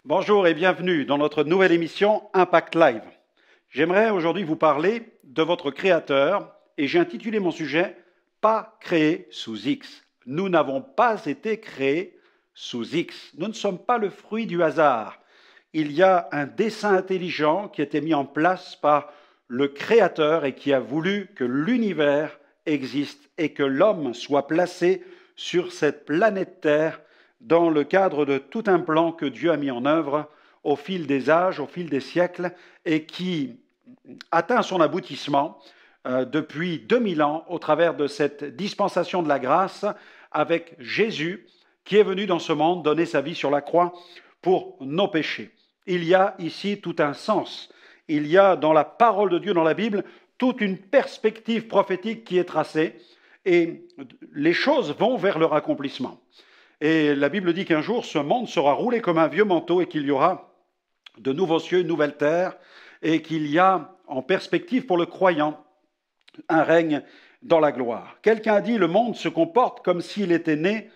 Bonjour et bienvenue dans notre nouvelle émission Impact Live. J'aimerais aujourd'hui vous parler de votre créateur et j'ai intitulé mon sujet « Pas créé sous X ». Nous n'avons pas été créés sous X. Nous ne sommes pas le fruit du hasard. Il y a un dessein intelligent qui a été mis en place par le créateur et qui a voulu que l'univers existe et que l'homme soit placé sur cette planète Terre dans le cadre de tout un plan que Dieu a mis en œuvre au fil des âges, au fil des siècles, et qui atteint son aboutissement depuis 2000 ans au travers de cette dispensation de la grâce avec Jésus qui est venu dans ce monde donner sa vie sur la croix pour nos péchés. Il y a ici tout un sens. Il y a dans la parole de Dieu, dans la Bible, toute une perspective prophétique qui est tracée et les choses vont vers leur accomplissement. Et la Bible dit qu'un jour, ce monde sera roulé comme un vieux manteau et qu'il y aura de nouveaux cieux, une nouvelle terre, et qu'il y a en perspective pour le croyant un règne dans la gloire. Quelqu'un a dit, le monde se comporte comme s'il était né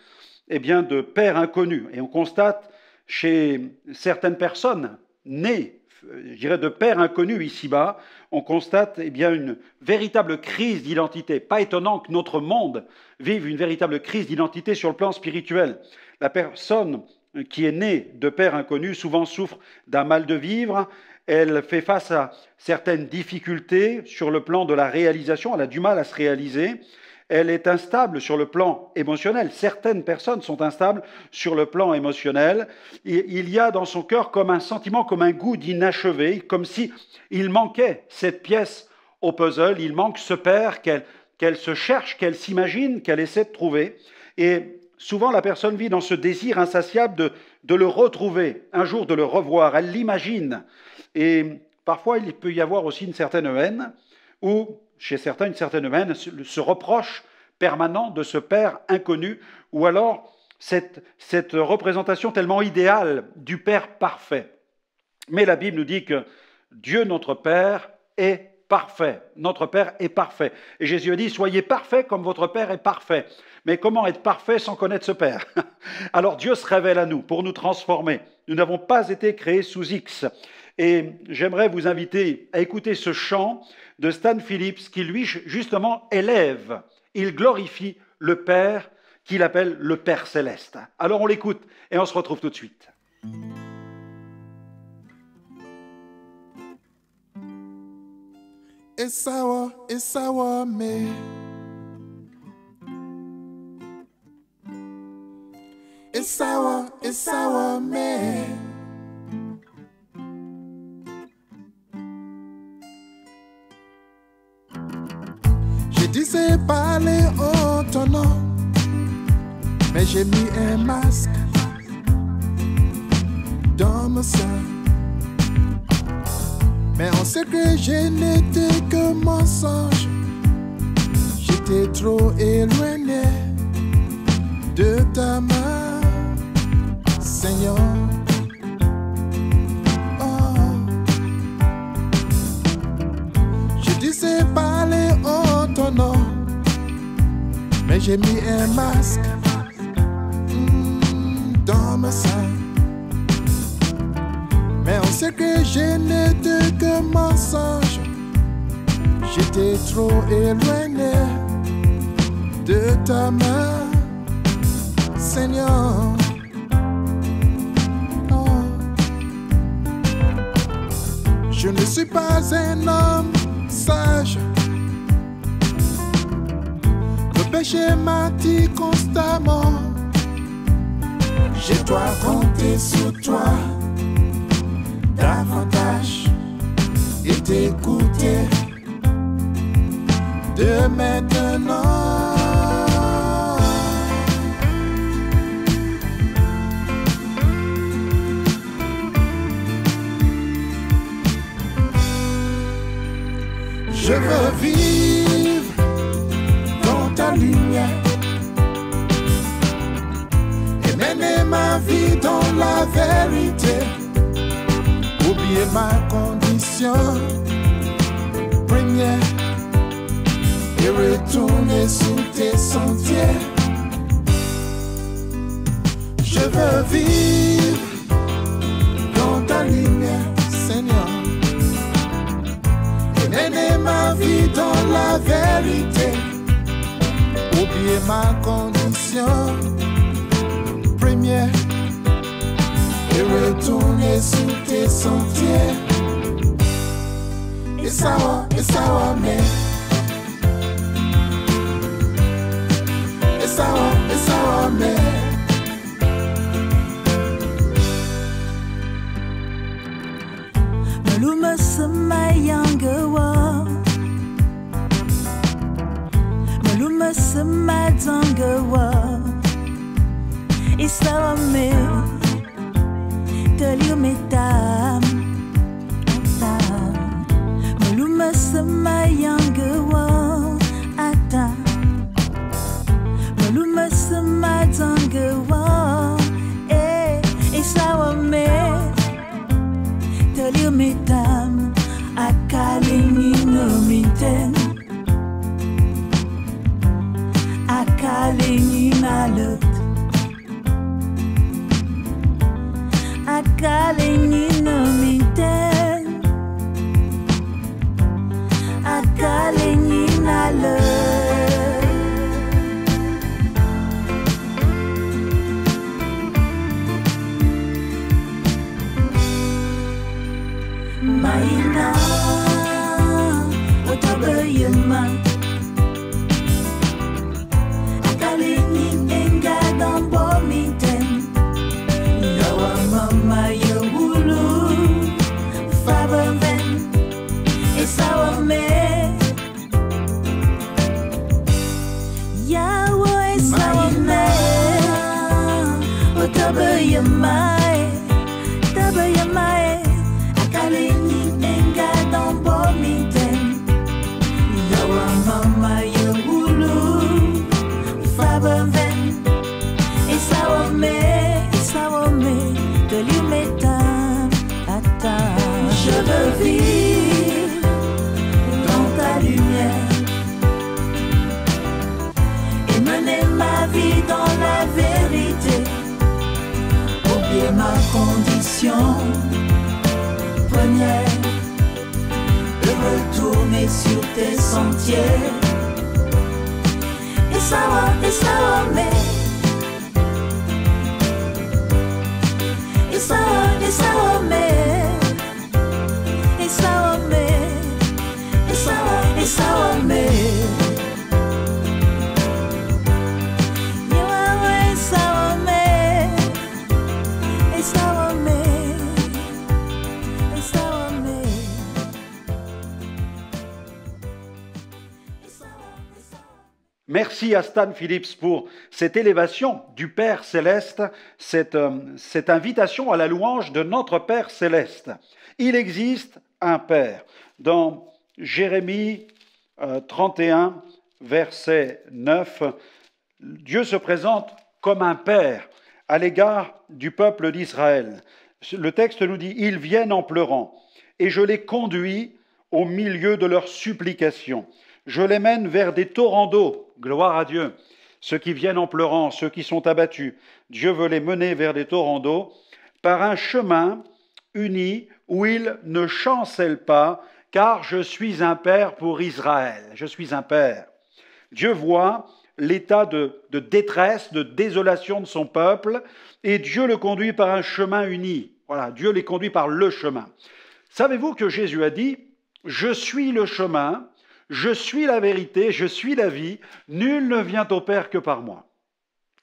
de pères inconnus. Et on constate chez certaines personnes nées, de pères inconnus ici-bas, on constate une véritable crise d'identité. Pas étonnant que notre monde vive une véritable crise d'identité sur le plan spirituel. La personne qui est née de pères inconnus souvent souffre d'un mal de vivre, elle fait face à certaines difficultés sur le plan de la réalisation, elle a du mal à se réaliser, elle est instable sur le plan émotionnel. Certaines personnes sont instables sur le plan émotionnel. Il y a dans son cœur comme un sentiment, comme un goût d'inachevé, comme si il manquait cette pièce au puzzle, il manque ce père qu'elle se cherche, qu'elle s'imagine, qu'elle essaie de trouver. Et souvent, la personne vit dans ce désir insatiable de le retrouver, un jour de le revoir. Elle l'imagine. Et parfois, il peut y avoir aussi une certaine haine, ou chez certains, une certaine haine, ce reproche permanent de ce père inconnu, ou alors cette représentation tellement idéale du Père parfait. Mais la Bible nous dit que Dieu, notre Père, est parfait. Notre Père est parfait. Et Jésus a dit, soyez parfaits comme votre Père est parfait. Mais comment être parfait sans connaître ce Père? Alors Dieu se révèle à nous pour nous transformer. Nous n'avons pas été créés sous X. Et j'aimerais vous inviter à écouter ce chant de Stan Phillips qui, lui, justement, élève, il glorifie le Père qu'il appelle le Père Céleste. Alors on l'écoute et on se retrouve tout de suite. Esawa me. Esawa me. Je disais parler en ton nom, mais j'ai mis un masque dans mon sein. Mais on sait que je n'étais que mensonge. J'étais trop éloigné de ta main, Seigneur. Je disais parler en ton nom, mais j'ai mis un masque dans ma sein. Mais on sait que je n'étais que mensonge. J'étais trop éloigné de ta main, Seigneur. Je ne suis pas un homme sage. Le péché m'attire constamment. Je dois compter sur toi davantage et t'écouter de maintenant. Je veux vivre dans ta lumière et mener ma vie dans la vérité. Oublier ma condition première et retourner sous tes sentiers. Je veux vivre mener ma vie dans la vérité. Oublier ma condition première et retourner sur tes sentiers. Et ça va, mais et ça va, mais Maluma sama younger wa Maluma sama younger wa Isawa me Tell you me tam Maluma sama younger wa Ata Maluma sama younger wa Isawa me Tell you me tam Akalingi no minten Akalingi na lot Akalingi no minten Akalingi na lot Maina Otabayama Akalingi enga dambo minten Yawa mama yawulu Fabaven Esawa me Yawa esawa me Otabayama Tabayama Akalingi enga dambo minten Yawa mama yawulu Fabaven Esawa me De l'humétam Ata Je veux vivre dans ta lumière Et mener ma vie dans la vérité Oublier ma condition première Et retourner sur tes sentiers Et ça va, mais Et ça va, mais Et ça va, mais Et ça va, mais Merci à Stan Phillips pour cette élévation du Père Céleste, cette invitation à la louange de notre Père Céleste. Il existe un Père. Dans Jérémie 31, verset 9, Dieu se présente comme un Père à l'égard du peuple d'Israël. Le texte nous dit « Ils viennent en pleurant, et je les conduis au milieu de leurs supplications. Je les mène vers des torrents d'eau. » Gloire à Dieu. Ceux qui viennent en pleurant, ceux qui sont abattus, Dieu veut les mener vers des torrents d'eau par un chemin uni où ils ne chancellent pas, car je suis un père pour Israël. Je suis un père. Dieu voit l'état de détresse, de désolation de son peuple, et Dieu le conduit par un chemin uni. Voilà, Dieu les conduit par le chemin. Savez-vous que Jésus a dit « Je suis le chemin ». Je suis la vérité, je suis la vie, nul ne vient au Père que par moi.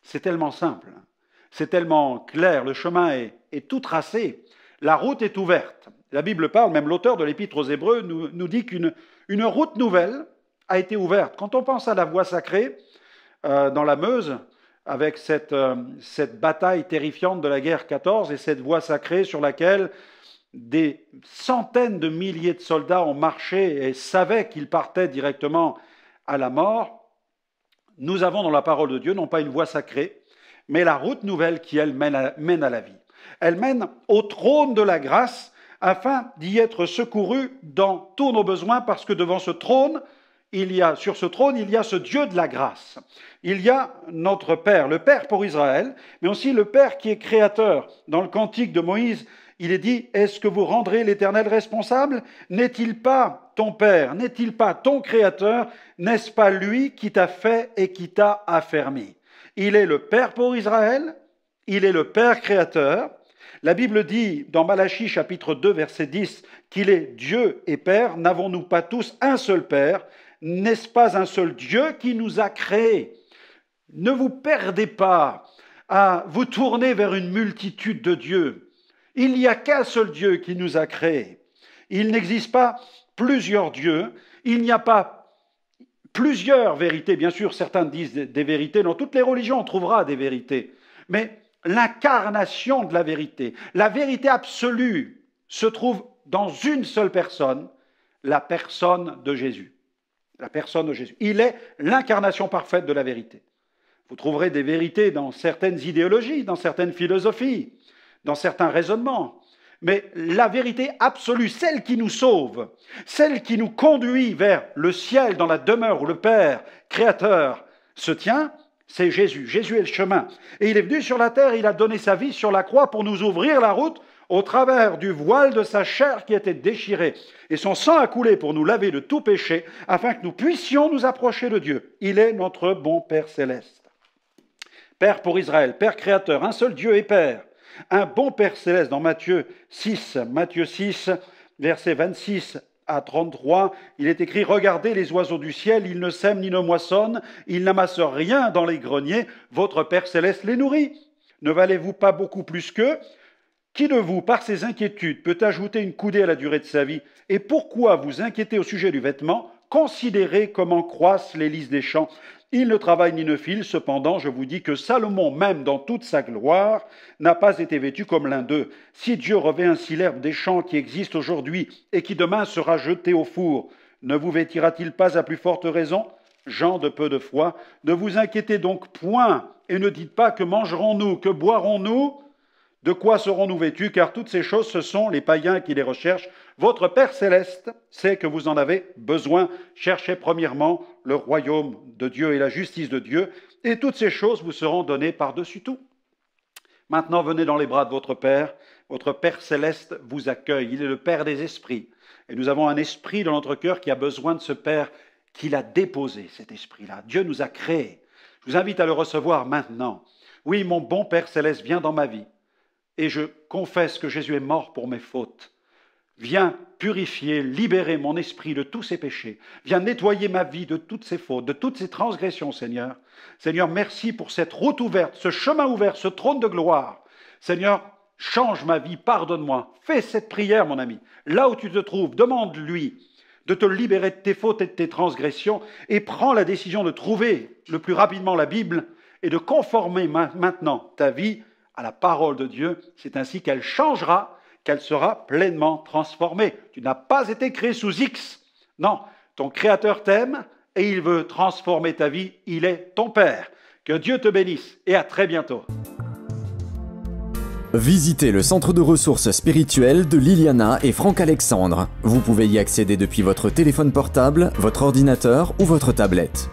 C'est tellement simple, c'est tellement clair, le chemin est tout tracé, la route est ouverte. La Bible parle, même l'auteur de l'Épître aux Hébreux nous dit qu'une route nouvelle a été ouverte. Quand on pense à la voie sacrée dans la Meuse, avec cette bataille terrifiante de la guerre 14 et cette voie sacrée sur laquelle des centaines de milliers de soldats ont marché et savaient qu'ils partaient directement à la mort, nous avons dans la parole de Dieu non pas une voie sacrée, mais la route nouvelle qui, elle, mène à la vie. Elle mène au trône de la grâce afin d'y être secouru dans tous nos besoins, parce que devant ce trône, sur ce trône, il y a ce Dieu de la grâce. Il y a notre Père, le Père pour Israël, mais aussi le Père qui est créateur. Dans le cantique de Moïse, Il est dit, est-ce que vous rendrez l'Éternel responsable? N'est-il pas ton Père? N'est-il pas ton Créateur? N'est-ce pas lui qui t'a fait et qui t'a affermi? Il est le Père pour Israël, il est le Père créateur. La Bible dit dans Malachie chapitre 2 verset 10 qu'il est Dieu et Père. N'avons-nous pas tous un seul Père? N'est-ce pas un seul Dieu qui nous a créés? Ne vous perdez pas à vous tourner vers une multitude de dieux. Il n'y a qu'un seul Dieu qui nous a créés. Il n'existe pas plusieurs dieux, il n'y a pas plusieurs vérités. Bien sûr, certains disent des vérités. Dans toutes les religions, on trouvera des vérités. Mais l'incarnation de la vérité absolue, se trouve dans une seule personne, la personne de Jésus. La personne de Jésus. Il est l'incarnation parfaite de la vérité. Vous trouverez des vérités dans certaines idéologies, dans certaines philosophies, dans certains raisonnements. Mais la vérité absolue, celle qui nous sauve, celle qui nous conduit vers le ciel dans la demeure où le Père créateur se tient, c'est Jésus. Jésus est le chemin. Et il est venu sur la terre, il a donné sa vie sur la croix pour nous ouvrir la route au travers du voile de sa chair qui était déchirée. Et son sang a coulé pour nous laver de tout péché, afin que nous puissions nous approcher de Dieu. Il est notre bon Père céleste. Père pour Israël, Père créateur, un seul Dieu et Père. Un bon Père céleste dans Matthieu 6, versets 26 à 33, il est écrit « Regardez les oiseaux du ciel, ils ne sèment ni ne moissonnent, ils n'amassent rien dans les greniers, votre Père céleste les nourrit. Ne valez-vous pas beaucoup plus qu'eux ? Qui de vous, par ses inquiétudes, peut ajouter une coudée à la durée de sa vie? Et pourquoi vous inquiétez au sujet du vêtement? Considérez comment croissent les lys des champs. Il ne travaille ni ne file, cependant, je vous dis que Salomon, même dans toute sa gloire, n'a pas été vêtu comme l'un d'eux. Si Dieu revêt ainsi l'herbe des champs qui existe aujourd'hui et qui demain sera jetée au four, ne vous vêtira-t-il pas à plus forte raison? Gens de peu de foi, ne vous inquiétez donc point et ne dites pas que mangerons-nous, que boirons-nous? De quoi serons-nous vêtus? Car toutes ces choses, ce sont les païens qui les recherchent. Votre Père céleste sait que vous en avez besoin. Cherchez premièrement le royaume de Dieu et la justice de Dieu, et toutes ces choses vous seront données par-dessus tout. Maintenant, venez dans les bras de votre Père. Votre Père céleste vous accueille. Il est le Père des esprits. Et nous avons un esprit dans notre cœur qui a besoin de ce Père qu'il a déposé, cet esprit-là. Dieu nous a créés. Je vous invite à le recevoir maintenant. Oui, mon bon Père céleste, viens dans ma vie. Et je confesse que Jésus est mort pour mes fautes. Viens purifier, libérer mon esprit de tous ses péchés. Viens nettoyer ma vie de toutes ses fautes, de toutes ses transgressions, Seigneur. Seigneur, merci pour cette route ouverte, ce chemin ouvert, ce trône de gloire. Seigneur, change ma vie, pardonne-moi. Fais cette prière, mon ami. Là où tu te trouves, demande-lui de te libérer de tes fautes et de tes transgressions et prends la décision de trouver le plus rapidement la Bible et de conformer maintenant ta vie à la parole de Dieu. C'est ainsi qu'elle changera, qu'elle sera pleinement transformée. Tu n'as pas été créé sous X. Non, ton Créateur t'aime et il veut transformer ta vie. Il est ton Père. Que Dieu te bénisse et à très bientôt. Visitez le centre de ressources spirituelles de Liliana et Franck Alexandre. Vous pouvez y accéder depuis votre téléphone portable, votre ordinateur ou votre tablette.